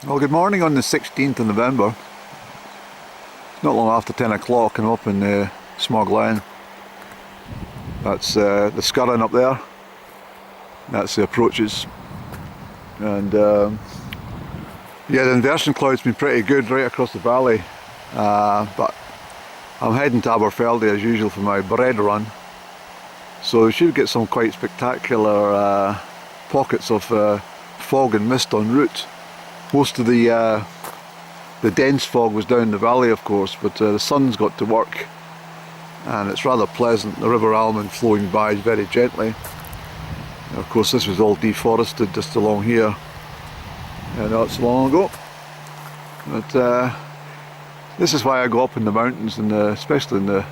Well, good morning on the 16th of November. Not long after 10 o'clock, I'm up in Small Glen. That's the Scurrin up there. That's the approaches. And yeah, the inversion cloud's been pretty good right across the valley. But I'm heading to Aberfeldy as usual for my bread run. So we should get some quite spectacular pockets of fog and mist en route. Most of the dense fog was down the valley, of course, but the sun's got to work and it's rather pleasant. The River Almond flowing by very gently. And of course this was all deforested just along here, not so long ago. But this is why I go up in the mountains, and especially in the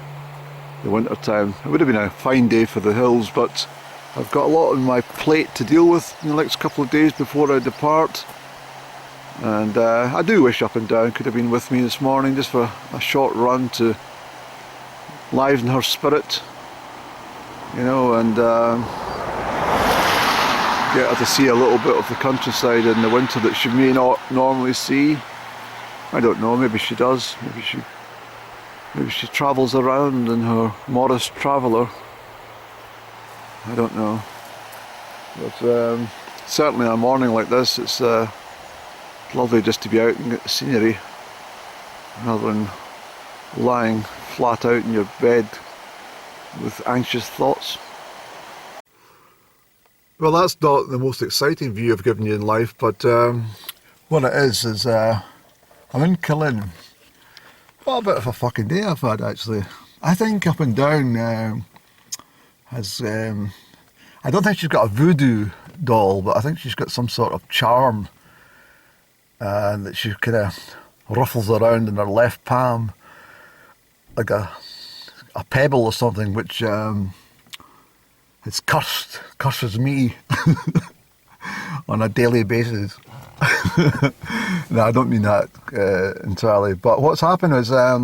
winter time. It would have been a fine day for the hills, but I've got a lot on my plate to deal with in the next couple of days before I depart. And I do wish Up and Down could have been with me this morning just for a short run to liven her spirit, and get her to see a little bit of the countryside in the winter that she may not normally see. I don't know, maybe she does, maybe she travels around in her modest traveller. I don't know. But certainly on a morning like this, it's lovely just to be out and get the scenery rather than lying flat out in your bed with anxious thoughts. Well, that's not the most exciting view I've given you in life, but what it is I'm in Killin. What a bit of a fucking day I've had, actually. I think Up and Down has I don't think she's got a voodoo doll, but I think she's got some sort of charm, and that she kind of ruffles around in her left palm like a pebble or something, which curses me on a daily basis. No, I don't mean that entirely, but what's happened is I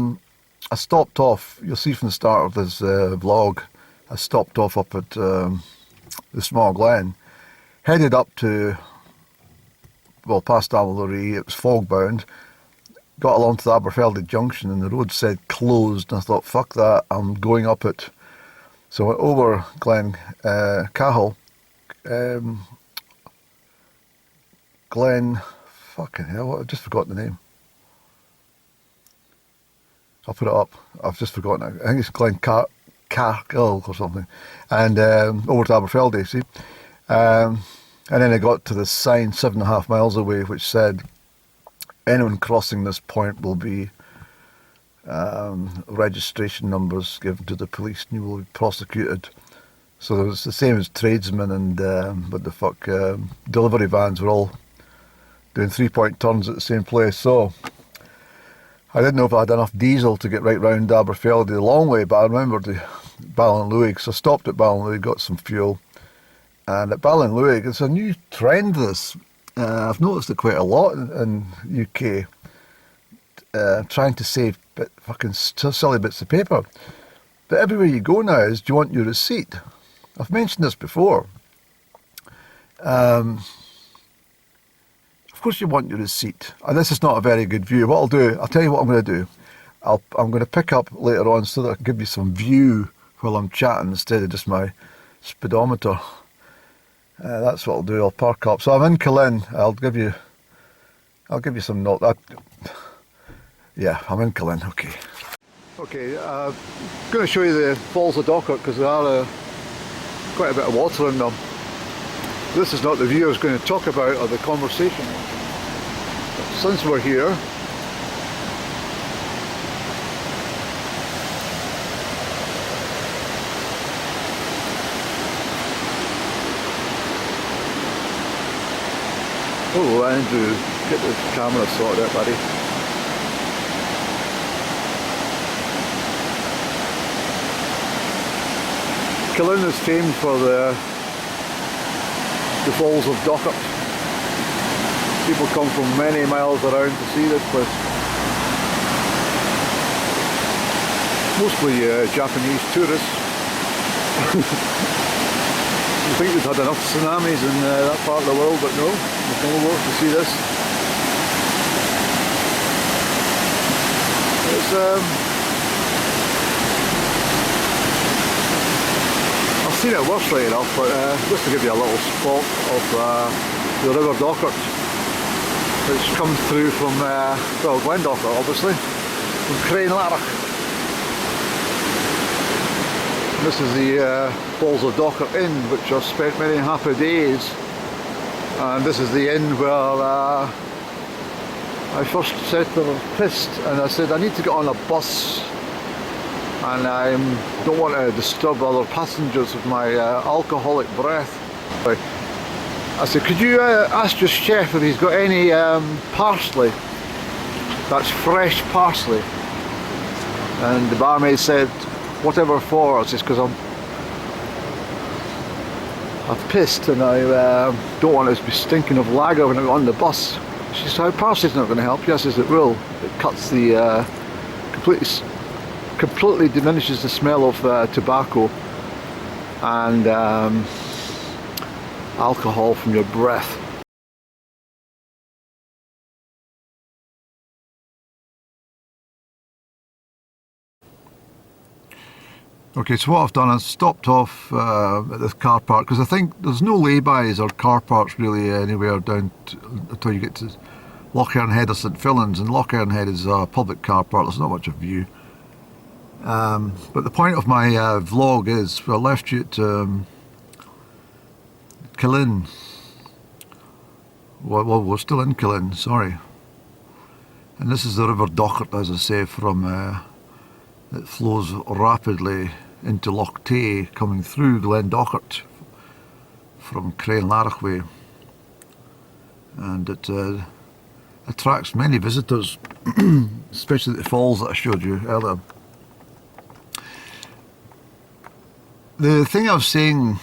stopped off. You'll see from the start of this vlog, I stopped off up at the Small Glen, headed up to, well, past Aberfeldy. It was fog bound. Got along to the Aberfeldy junction and the road said closed, and I thought, fuck that, I'm going up it. So I went over Glen Cahill, Glen, fucking hell, I've just forgotten the name. I'll put it up, I've just forgotten it. I think it's Glen Cahill or something. And over to Aberfeldy, see. And then I got to the sign 7.5 miles away which said, anyone crossing this point will be registration numbers given to the police and you will be prosecuted. So it was the same as tradesmen and what the fuck, delivery vans were all doing 3-point turns at the same place. So I didn't know if I had enough diesel to get right round Aberfeldy the long way, but I remembered the Ballinluig, so I stopped at Ballinluig, got some fuel. And at Ballinluig, it's a new trend, this. I've noticed it quite a lot in UK, trying to save fucking silly bits of paper. But everywhere you go now is, do you want your receipt? I've mentioned this before. Of course you want your receipt. And this is not a very good view. What I'll do, I'll tell you what I'm going to do. I'm going to pick up later on so that I can give you some view while I'm chatting instead of just my speedometer. That's what I'll do. I'll park up. So I'm in Killin. I'll give you some note. Yeah, I'm in Killin. Okay. Okay. I'm going to show you the Falls of Dochart because there are quite a bit of water in them. This is not the view I was going to talk about or the conversation. But since we're here, oh, Andrew, get the camera sorted out, buddy. Killin is famed for the Falls of Dochart. People come from many miles around to see this place. Mostly Japanese tourists. You think we've had enough tsunamis in that part of the world, but no, they come over to see this. I've seen it worse right enough, but just to give you a little spot of the River Dochart, which comes through from, well, Glen Dochart obviously, from Crieff. This is the Falls of Dochart Inn, which I've spent many happy days, and this is the inn where I first said they were pissed, and I said I need to get on a bus and I don't want to disturb other passengers with my alcoholic breath. I said, could you ask your chef if he's got any parsley, that's fresh parsley? And the barmaid said, whatever for. I said, because I'm pissed and I don't want to be stinking of lager when I'm on the bus. She said, parsley's not going to help you. I says, it will. It cuts the, completely diminishes the smell of tobacco and alcohol from your breath. Okay, so what I've done is stopped off at this car park, because I think there's no lay-bys or car parks really anywhere down until you get to Lochern Head or St Fillan's, and Lochern Head is a public car park, there's not much of view. But the point of my vlog is, I left you at Killin. Well, we're still in Killin, sorry. And this is the River Dochart, as I say, from it flows rapidly into Loch Tay, coming through Glen Dochart from Crieff way, and it attracts many visitors, especially the falls that I showed you earlier. The thing I was saying,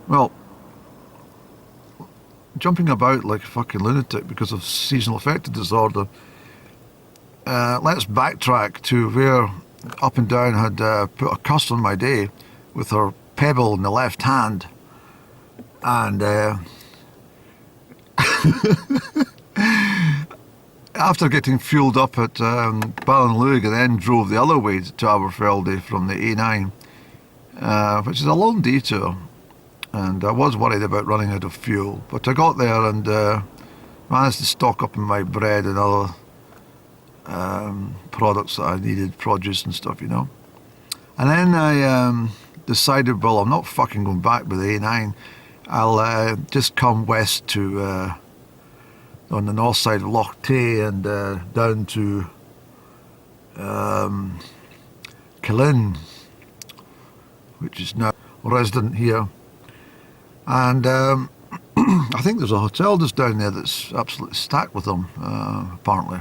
well, jumping about like a fucking lunatic because of seasonal affective disorder, let's backtrack to where Up and Down had put a curse on my day with her pebble in the left hand, and after getting fueled up at Ballinlough, I then drove the other way to Aberfeldy from the A9, which is a long detour, and I was worried about running out of fuel, but I got there and managed to stock up on my bread and other products that I needed, produce and stuff, you know. And then I decided, well, I'm not fucking going back with the A9, I'll just come west to on the north side of Loch Tay and down to Killin, which is now a resident here, and I think there's a hotel just down there that's absolutely stacked with them, apparently,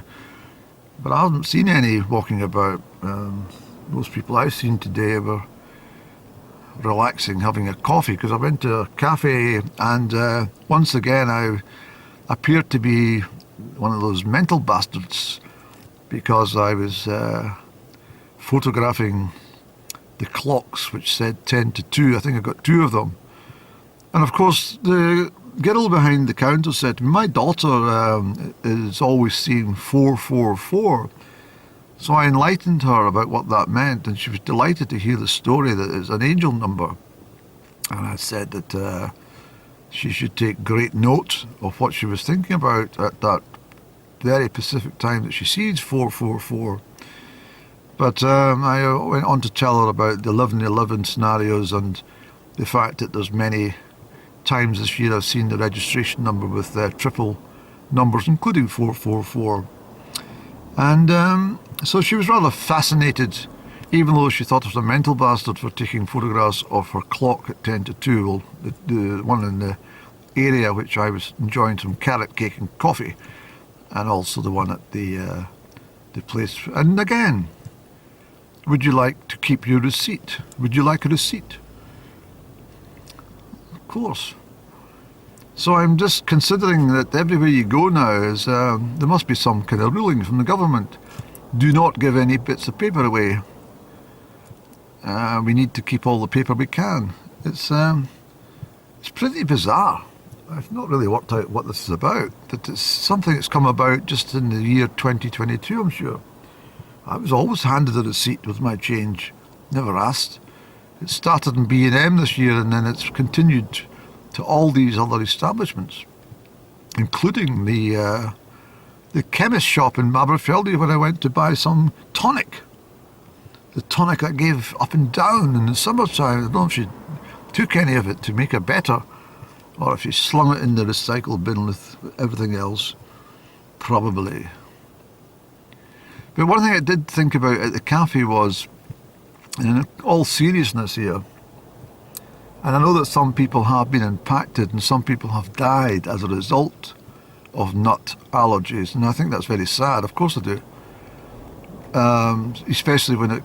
but I haven't seen any walking about. Most people I've seen today were relaxing, having a coffee, because I went to a cafe and once again I appeared to be one of those mental bastards, because I was photographing the clocks which said 10 to 2. I think I got 2 of them, and of course the girl behind the counter said, my daughter is always seeing 444. So I enlightened her about what that meant, and she was delighted to hear the story that it's an angel number. And I said that she should take great note of what she was thinking about at that very specific time that she sees 444. But I went on to tell her about the 11/11 scenarios and the fact that there's many times this year I've seen the registration number with triple numbers, including 444. And so she was rather fascinated, even though she thought I was a mental bastard for taking photographs of her clock at 10 to 2, well, the one in the area which I was enjoying some carrot cake and coffee, and also the one at the place. And again, would you like to keep your receipt? Would you like a receipt? Of course. So I'm just considering that everywhere you go now is there must be some kind of ruling from the government. Do not give any bits of paper away. We need to keep all the paper we can. It's pretty bizarre. I've not really worked out what this is about. That it's something that's come about just in the year 2022, I'm sure. I was always handed a receipt with my change, never asked. It started in B&M this year, and then it's continued to all these other establishments, including the chemist shop in Aberfeldy when I went to buy some tonic. The tonic I gave up and down in the summertime. I don't know if she took any of it to make her better, or if she slung it in the recycle bin with everything else. Probably. But one thing I did think about at the cafe was, in all seriousness here, and I know that some people have been impacted and some people have died as a result of nut allergies, and I think that's very sad. Of course I do. Especially when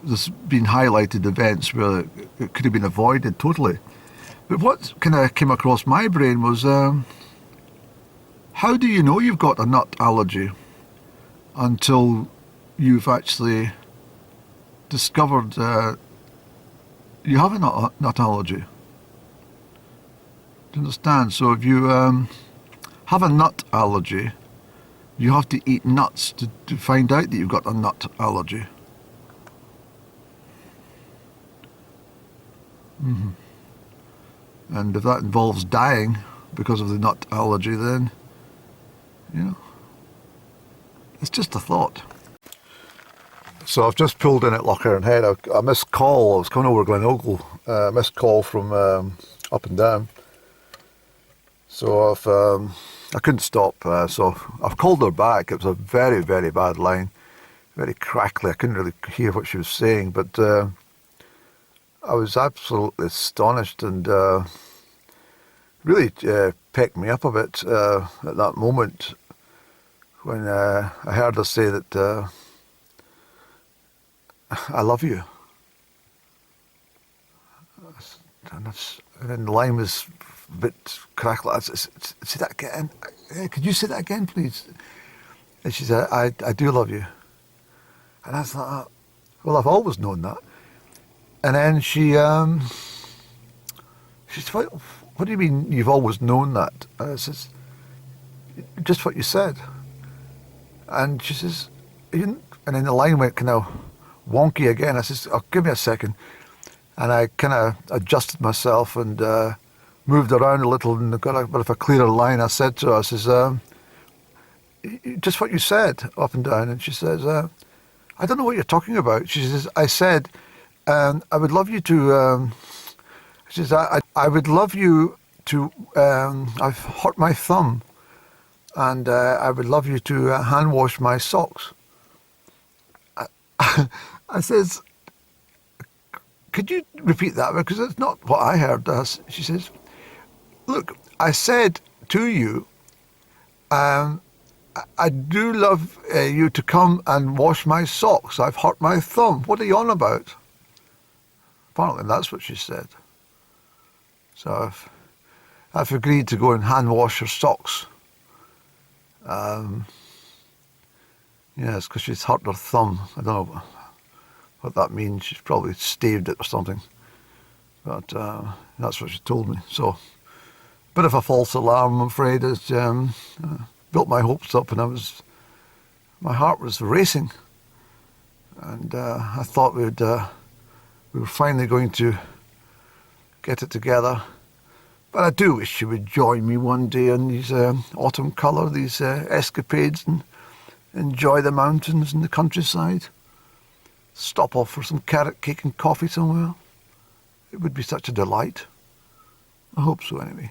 there's been highlighted events where it could have been avoided totally. But what kind of came across my brain was, how do you know you've got a nut allergy until you've actually discovered you have a nut allergy? Do you understand? So if you have a nut allergy, you have to eat nuts to find out that you've got a nut allergy. And if that involves dying because of the nut allergy, then, it's just a thought. So I've just pulled in at Lochern Head. I missed call. I was coming over Glenogle. Missed call from up and down. So I couldn't stop. So I've called her back. It was a very, very bad line, very crackly. I couldn't really hear what she was saying, but I was absolutely astonished, and really pecked me up a bit at that moment when I heard her say that I love you. And then the line was a bit crackly. I said, say that again. Could you say that again, please? And she said, I do love you. And I thought, well, I've always known that. And then she said, what do you mean you've always known that? And I says, just what you said. And she says, and then the line went kind of wonky again. I says, oh, give me a second. And I kind of adjusted myself and moved around a little and got a bit of a clearer line. I said to her, I says, just what you said, up and down. And she says, I don't know what you're talking about. She says, I said, I would love you to, she says, I would love you to, I've hurt my thumb, and I would love you to hand wash my socks. I says, could you repeat that? Because it's not what I heard. She says, look, I said to you, I do love you to come and wash my socks. I've hurt my thumb. What are you on about? Apparently that's what she said. So I've agreed to go and hand wash her socks. Yes, because she's hurt her thumb. I don't know what that means. She's probably staved it or something. But that's what she told me. So, bit of a false alarm, I'm afraid. It's built my hopes up, and my heart was racing. And I thought we were finally going to get it together. But I do wish you would join me one day on these autumn colour, these escapades, and enjoy the mountains and the countryside. Stop off for some carrot cake and coffee somewhere. It would be such a delight. I hope so, anyway.